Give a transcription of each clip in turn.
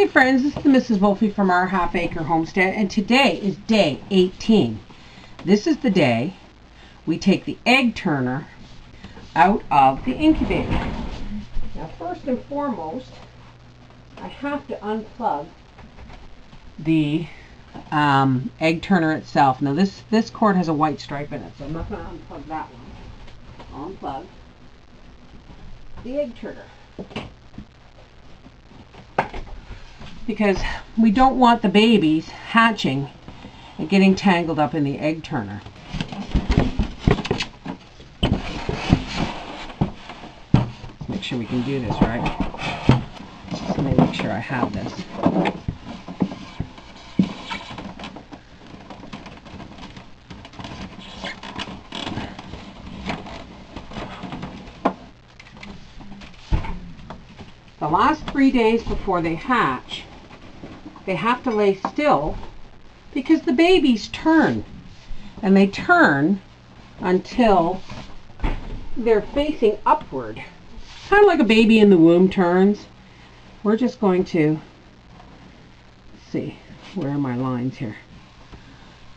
Hey friends, this is Mrs. Wolfie from our Half Acre Homestead, and today is day 18. This is the day we take the egg turner out of the incubator. Now first and foremost, I have to unplug the egg turner itself. Now this cord has a white stripe in it, so I'm not going to unplug that one. I'll unplug the egg turner, because we don't want the babies hatching and getting tangled up in the egg turner. Let's make sure we can do this right. Let me make sure I have this. The last 3 days before they hatch, they have to lay still because the babies turn, and they turn until they're facing upward, kind of like a baby in the womb turns. We're just going to see, where are my lines here?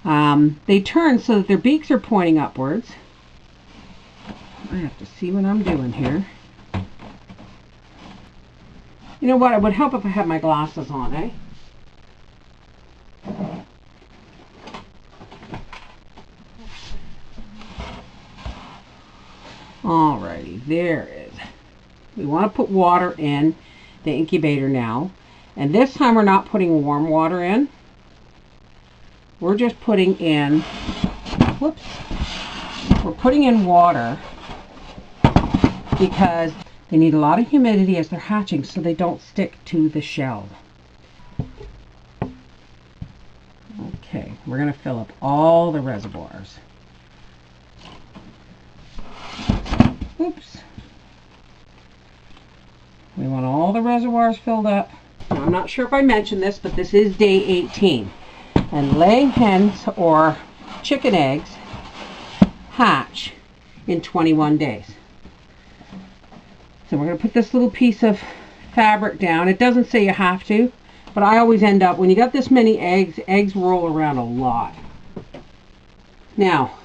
They turn so that their beaks are pointing upwards. I have to see what I'm doing here. You know what? It would help if I had my glasses on, eh? Alrighty, there is. We want to put water in the incubator now. And this time we're not putting warm water in. We're just putting in, whoops. We're putting in water because they need a lot of humidity as they're hatching so they don't stick to the shell. Okay, we're going to fill up all the reservoirs. Oops. We want all the reservoirs filled up. Now, I'm not sure if I mentioned this, but this is day 18. And laying hens or chicken eggs hatch in 21 days. So we're going to put this little piece of fabric down. It doesn't say you have to, but I always end up, when you got this many eggs, eggs roll around a lot. Now,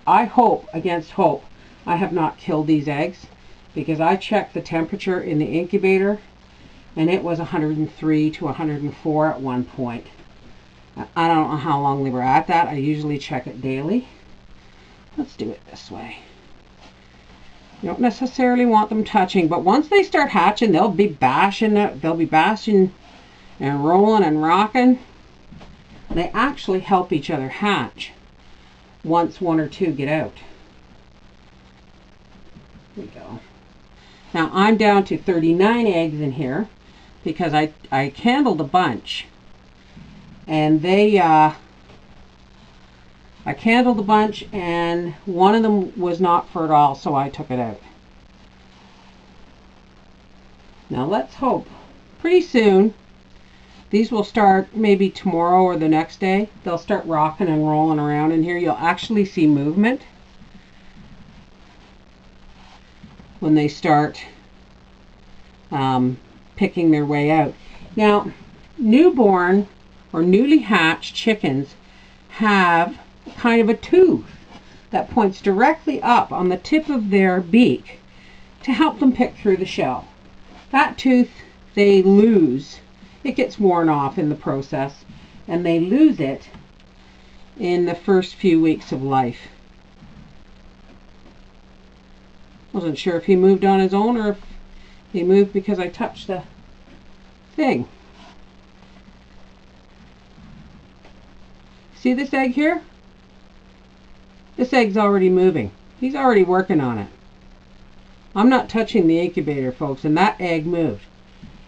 I hope, against hope, I have not killed these eggs, because I checked the temperature in the incubator and it was 103 to 104 at one point. I don't know how long they were at that. I usually check it daily. Let's do it this way. You don't necessarily want them touching, but once they start hatching, they'll be bashing it. They'll be bashing and rolling and rocking. They actually help each other hatch once one or two get out. There we go. Now I'm down to 39 eggs in here because I candled a bunch, and they I candled a bunch, and one of them was not fertile, so I took it out. Now let's hope pretty soon these will start, maybe tomorrow or the next day. They'll start rocking and rolling around in here. You'll actually see movement when they start picking their way out. Now, newborn or newly hatched chickens have kind of a tooth that points directly up on the tip of their beak to help them pick through the shell. That tooth they lose. It gets worn off in the process, and they lose it in the first few weeks of life. Wasn't sure if he moved on his own or if he moved because I touched the thing. See this egg here? This egg's already moving. He's already working on it. I'm not touching the incubator, folks, and that egg moved.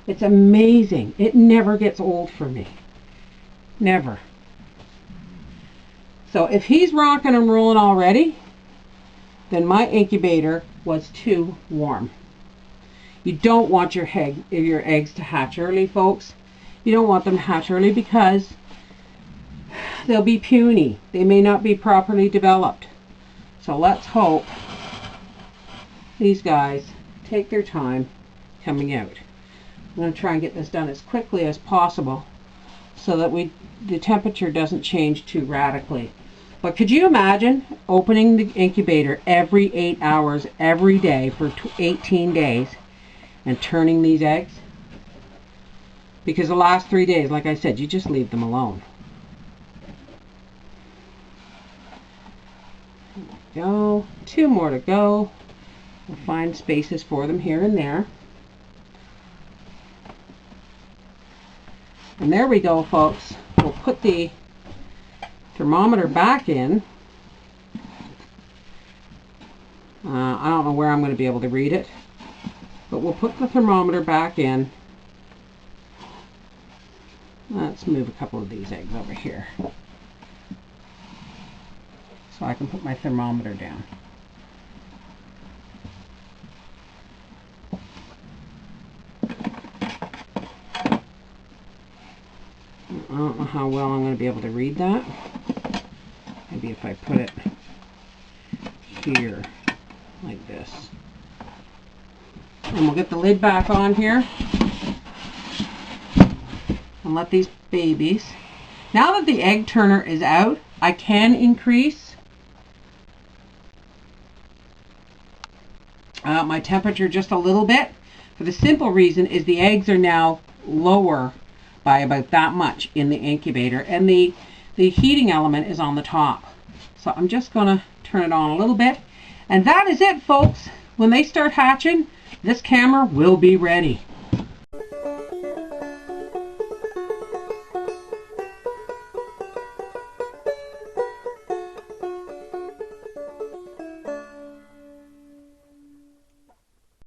It's amazing. It never gets old for me. Never. So if he's rocking and rolling already, then my incubator was too warm. You don't want your eggs to hatch early, folks. You don't want them to hatch early because they'll be puny. They may not be properly developed. So let's hope these guys take their time coming out. I'm going to try and get this done as quickly as possible so that the temperature doesn't change too radically. But could you imagine opening the incubator every 8 hours every day for 18 days and turning these eggs? Because the last 3 days, like I said, you just leave them alone. There we go. 2 more to go. We'll find spaces for them here and there. And there we go, folks. We'll put the thermometer back in. I don't know where I'm going to be able to read it, but we'll put the thermometer back in. Let's move a couple of these eggs over here so I can put my thermometer down. I don't know how well I'm going to be able to read that. Maybe if I put it here, like this. And we'll get the lid back on here. And let these babies... Now that the egg turner is out, I can increase my temperature just a little bit. For the simple reason is the eggs are now lower by about that much in the incubator, and the heating element is on the top. So I'm just going to turn it on a little bit, and that is it, folks. When they start hatching, this camera will be ready.